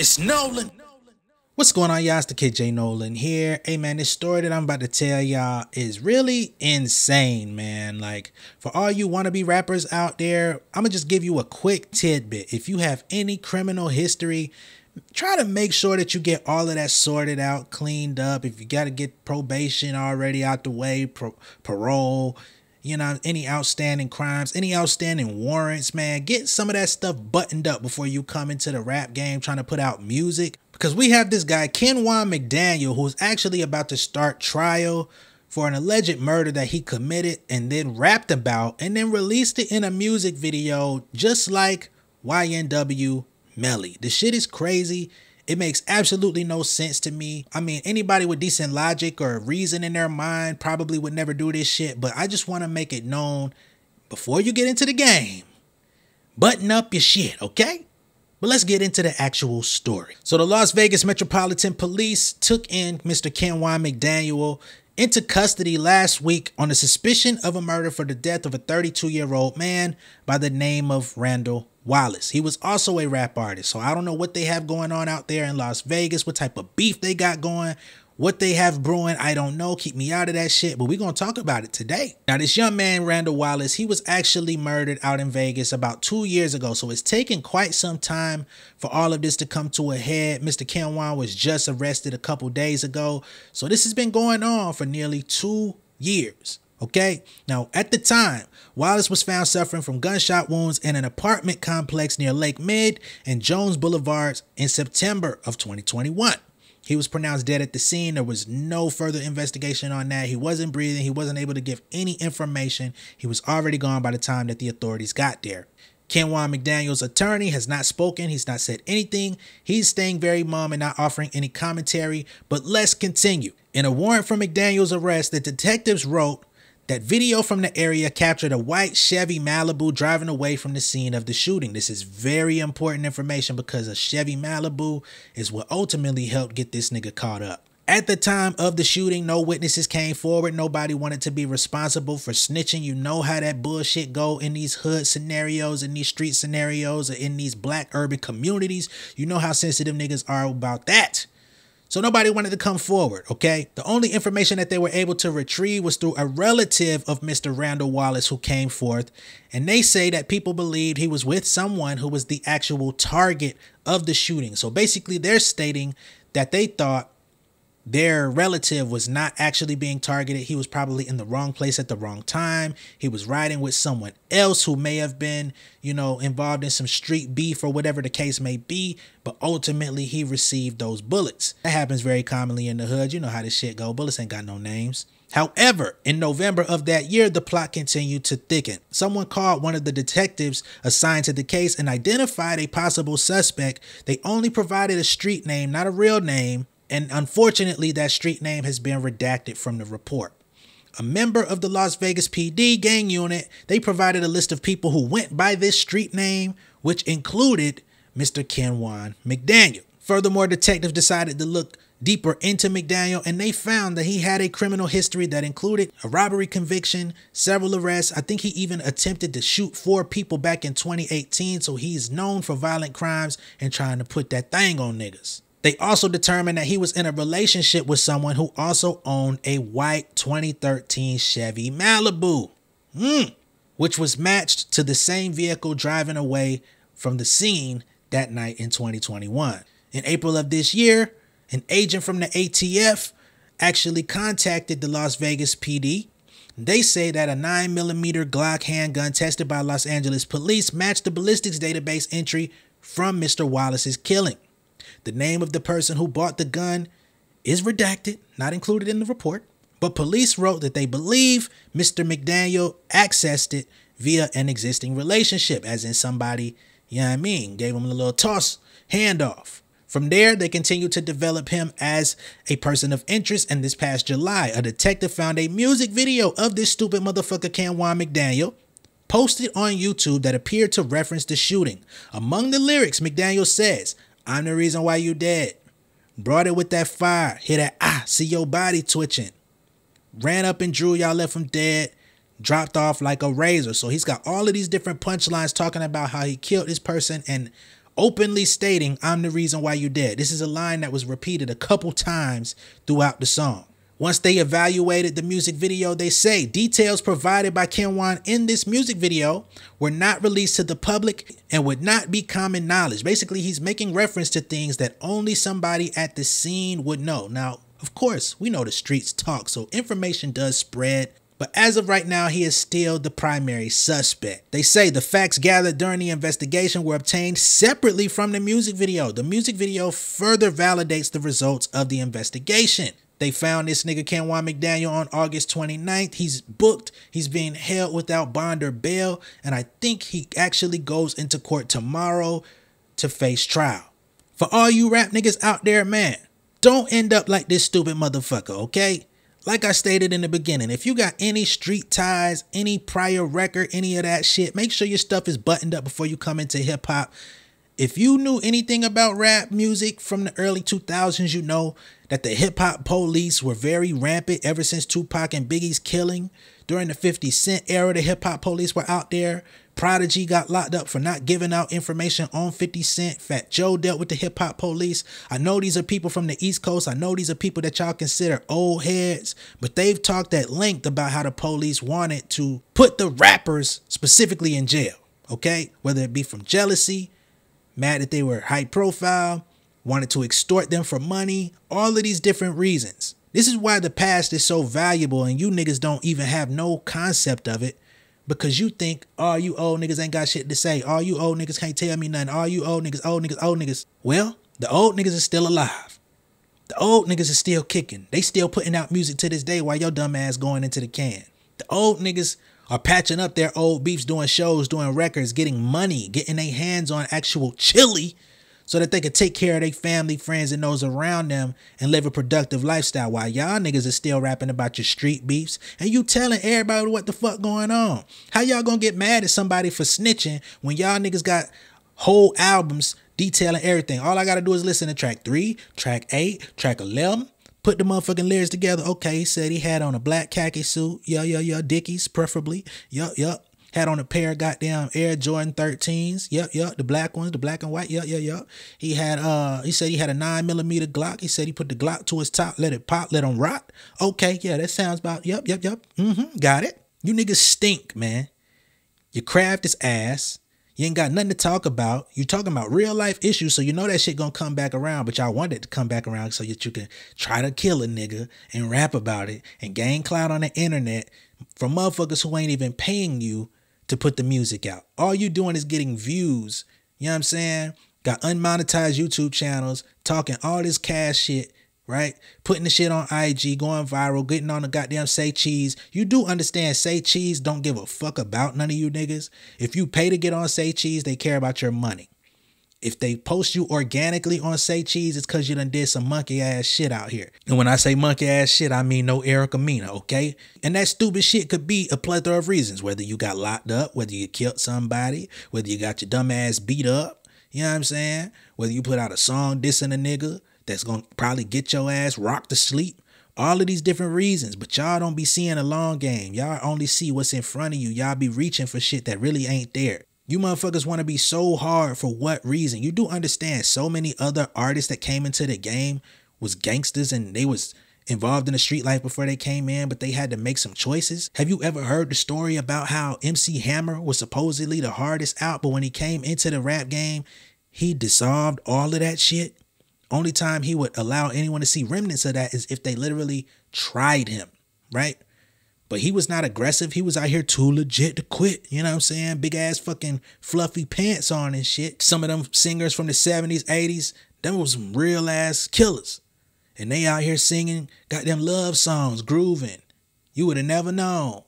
It's Nolan. What's going on, y'all? It's the kid J Nolan here. Hey man, this story that I'm about to tell y'all is really insane, man. Like, for all you wannabe rappers out there, I'm gonna just give you a quick tidbit. If you have any criminal history, try to make sure that you get all of that sorted out, cleaned up. If you got to get probation already out the way, parole, you know, any outstanding crimes, any outstanding warrants, man, get some of that stuff buttoned up before you come into the rap game trying to put out music. Because we have this guy, Kenjuan Mcdaniel, who's actually about to start trial for an alleged murder that he committed and then rapped about and then released it in a music video just like YNW Melly. The shit is crazy. It makes absolutely no sense to me. I mean, anybody with decent logic or reason in their mind probably would never do this shit, but I just want to make it known before you get into the game, button up your shit, okay? But let's get into the actual story. So the Las Vegas Metropolitan Police took in Mr. Kenjuan Mcdaniel into custody last week on the suspicion of a murder for the death of a 32-year-old man by the name of Randall Wallace. He was also a rap artist, so I don't know what they have going on out there in Las Vegas, what type of beef they got going, what they have brewing, I don't know. Keep me out of that shit, but we're going to talk about it today. Now, this young man, Randall Wallace, he was actually murdered out in Vegas about 2 years ago, so it's taken quite some time for all of this to come to a head. Mr. Kenjuan was just arrested a couple days ago, so this has been going on for nearly 2 years. Okay, now at the time, Wallace was found suffering from gunshot wounds in an apartment complex near Lake Mid and Jones Boulevards in September of 2021. He was pronounced dead at the scene. There was no further investigation on that. He wasn't breathing. He wasn't able to give any information. He was already gone by the time that the authorities got there. Kenjuan Mcdaniel's attorney has not spoken. He's not said anything. He's staying very mum and not offering any commentary. But let's continue. In a warrant for Mcdaniel's arrest, the detectives wrote that video from the area captured a white Chevy Malibu driving away from the scene of the shooting. This is very important information because a Chevy Malibu is what ultimately helped get this nigga caught up. At the time of the shooting, no witnesses came forward. Nobody wanted to be responsible for snitching. You know how that bullshit go in these hood scenarios, in these street scenarios, or in these black urban communities. You know how sensitive niggas are about that. So nobody wanted to come forward, okay? The only information that they were able to retrieve was through a relative of Mr. Randall Wallace who came forth. And they say that people believed he was with someone who was the actual target of the shooting. So basically they're stating that they thought their relative was not actually being targeted. He was probably in the wrong place at the wrong time. He was riding with someone else who may have been, you know, involved in some street beef or whatever the case may be. But ultimately, he received those bullets. That happens very commonly in the hood. You know how this shit go. Bullets ain't got no names. However, in November of that year, the plot continued to thicken. Someone called one of the detectives assigned to the case and identified a possible suspect. They only provided a street name, not a real name. And unfortunately, that street name has been redacted from the report. A member of the Las Vegas PD gang unit, they provided a list of people who went by this street name, which included Mr. Kenjuan Mcdaniel. Furthermore, detectives decided to look deeper into Mcdaniel, and they found that he had a criminal history that included a robbery conviction, several arrests. I think he even attempted to shoot 4 people back in 2018, so he's known for violent crimes and trying to put that thing on niggas. They also determined that he was in a relationship with someone who also owned a white 2013 Chevy Malibu, which was matched to the same vehicle driving away from the scene that night in 2021. In April of this year, an agent from the ATF actually contacted the Las Vegas PD. They say that a 9mm Glock handgun tested by Los Angeles police matched the ballistics database entry from Mr. Wallace's killing. The name of the person who bought the gun is redacted, not included in the report, but police wrote that they believe Mr. Mcdaniel accessed it via an existing relationship, as in somebody, you know what I mean, gave him a little toss, handoff. From there, they continued to develop him as a person of interest, and this past July, a detective found a music video of this stupid motherfucker Kenjuan Mcdaniel posted on YouTube that appeared to reference the shooting. Among the lyrics, Mcdaniel says, "I'm the reason why you dead. Brought it with that fire. Hear that, see your body twitching. Ran up and drew, y'all left him dead. Dropped off like a razor." So he's got all of these different punchlines talking about how he killed this person and openly stating, "I'm the reason why you're dead." This is a line that was repeated a couple times throughout the song. Once they evaluated the music video, they say details provided by Kenjuan in this music video were not released to the public and would not be common knowledge. Basically, he's making reference to things that only somebody at the scene would know. Now, of course, we know the streets talk, so information does spread. But as of right now, he is still the primary suspect. They say the facts gathered during the investigation were obtained separately from the music video. The music video further validates the results of the investigation. They found this nigga Kenjuan Mcdaniel on August 29th. He's booked. He's being held without bond or bail. And I think he actually goes into court tomorrow to face trial. For all you rap niggas out there, man, don't end up like this stupid motherfucker, okay? Like I stated in the beginning, if you got any street ties, any prior record, any of that shit, make sure your stuff is buttoned up before you come into hip hop. If you knew anything about rap music from the early 2000s, you know that the hip hop police were very rampant ever since Tupac and Biggie's killing. During the 50 Cent era, the hip hop police were out there. Prodigy got locked up for not giving out information on 50 Cent. Fat Joe dealt with the hip hop police. I know these are people from the East Coast. I know these are people that y'all consider old heads, but they've talked at length about how the police wanted to put the rappers specifically in jail, okay? Whether it be from jealousy, mad that they were high profile, wanted to extort them for money, all of these different reasons. This is why the past is so valuable and you niggas don't even have no concept of it, because you think, oh, you old niggas ain't got shit to say. All you old niggas can't tell me nothing. All you old niggas, old niggas, old niggas. Well, the old niggas is still alive. The old niggas is still kicking. They still putting out music to this day while your dumb ass going into the can. The old niggas are patching up their old beefs, doing shows, doing records, getting money, getting their hands on actual chili so that they could take care of their family, friends, and those around them and live a productive lifestyle, while y'all niggas is still rapping about your street beefs and you telling everybody what the fuck going on. How y'all gonna get mad at somebody for snitching when y'all niggas got whole albums detailing everything? All I gotta do is listen to track 3, track 8, track 11, put the motherfucking lyrics together. Okay, he said he had on a black khaki suit. Yeah, Dickies, preferably. Yup. Had on a pair of goddamn Air Jordan 13s. Yup. The black ones, the black and white. Yup. He had, he said he had a 9mm Glock. He said he put the Glock to his top, let it pop, let him rot. Okay, yeah, that sounds about, yup. Got it. You niggas stink, man. Your craft is ass. You ain't got nothing to talk about. You talking about real life issues, so you know that shit gonna come back around, but y'all want it to come back around so that you can try to kill a nigga and rap about it and gain clout on the internet from motherfuckers who ain't even paying you to put the music out. All you doing is getting views. You know what I'm saying? Got unmonetized YouTube channels, talking all this cash shit, right? Putting the shit on IG, going viral, getting on the goddamn Say Cheese. You do understand Say Cheese don't give a fuck about none of you niggas. If you pay to get on Say Cheese, they care about your money. If they post you organically on Say Cheese, it's because you done did some monkey ass shit out here. And when I say monkey ass shit, I mean no Erica Mena, okay? And that stupid shit could be a plethora of reasons. Whether you got locked up, whether you killed somebody, whether you got your dumb ass beat up, you know what I'm saying? Whether you put out a song dissing a nigga that's gonna probably get your ass rocked to sleep. All of these different reasons, but y'all don't be seeing a long game. Y'all only see what's in front of you. Y'all be reaching for shit that really ain't there. You motherfuckers want to be so hard for what reason? You do understand so many other artists that came into the game was gangsters and they was involved in the street life before they came in, but they had to make some choices. Have you ever heard the story about how MC Hammer was supposedly the hardest out, but when he came into the rap game, he dissolved all of that shit? Only time he would allow anyone to see remnants of that is if they literally tried him, right? But he was not aggressive. He was out here too legit to quit. You know what I'm saying? Big ass fucking fluffy pants on and shit. Some of them singers from the 70s, 80s, them was some real ass killers. And they out here singing goddamn love songs, grooving. You would have never known.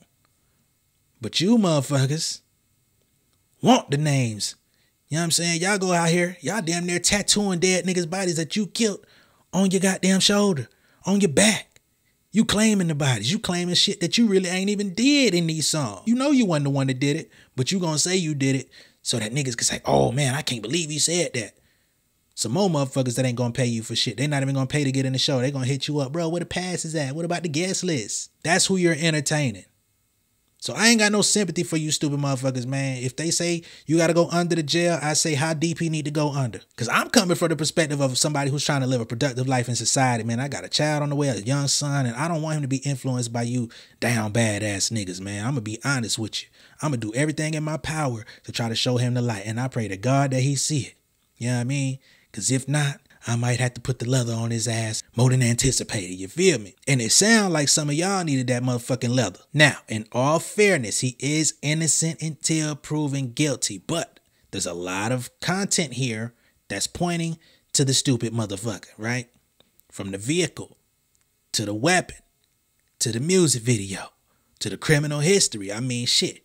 But you motherfuckers want the names. You know what I'm saying? Y'all go out here, y'all damn near tattooing dead niggas' bodies that you killed on your goddamn shoulder, on your back. You claiming the bodies. You claiming shit that you really ain't even did in these songs. You know you wasn't the one that did it, but you gonna say you did it so that niggas can say, oh man, I can't believe you said that. Some more motherfuckers that ain't gonna pay you for shit. They not even gonna pay to get in the show. They gonna hit you up. Bro, where the pass is at? What about the guest list? That's who you're entertaining. So I ain't got no sympathy for you stupid motherfuckers, man. If they say you got to go under the jail, I say how deep he need to go under. Because I'm coming from the perspective of somebody who's trying to live a productive life in society, man. I got a child on the way, a young son, and I don't want him to be influenced by you down badass niggas, man. I'm going to be honest with you. I'm going to do everything in my power to try to show him the light. And I pray to God that he see it. You know what I mean? Because if not, I might have to put the leather on his ass more than anticipated, you feel me? And it sounds like some of y'all needed that motherfucking leather. Now, in all fairness, he is innocent until proven guilty, but there's a lot of content here that's pointing to the stupid motherfucker, right? From the vehicle, to the weapon, to the music video, to the criminal history. I mean, shit.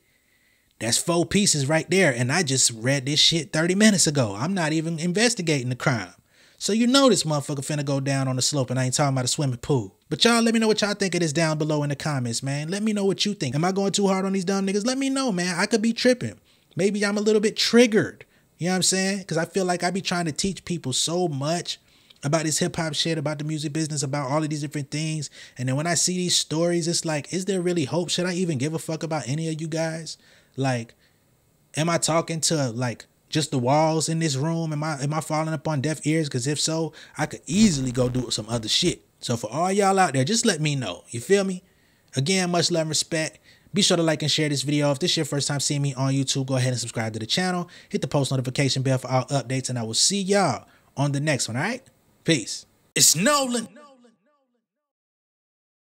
That's 4 pieces right there, and I just read this shit 30 minutes ago. I'm not even investigating the crime. So you know this motherfucker finna go down on the slope, and I ain't talking about a swimming pool. But y'all let me know what y'all think of this down below in the comments, man. Let me know what you think. Am I going too hard on these dumb niggas? Let me know, man. I could be tripping. Maybe I'm a little bit triggered. You know what I'm saying? Because I feel like I be trying to teach people so much about this hip-hop shit, about the music business, about all of these different things. And then when I see these stories, it's like, is there really hope? Should I even give a fuck about any of you guys? Like, am I talking to, like, just the walls in this room? Am I falling up on deaf ears? Because if so, I could easily go do some other shit. So for all y'all out there, just let me know. You feel me? Again, much love and respect. Be sure to like and share this video. If this is your first time seeing me on YouTube, go ahead and subscribe to the channel. Hit the post notification bell for all updates, and I will see y'all on the next one, all right? Peace. It's Nolan.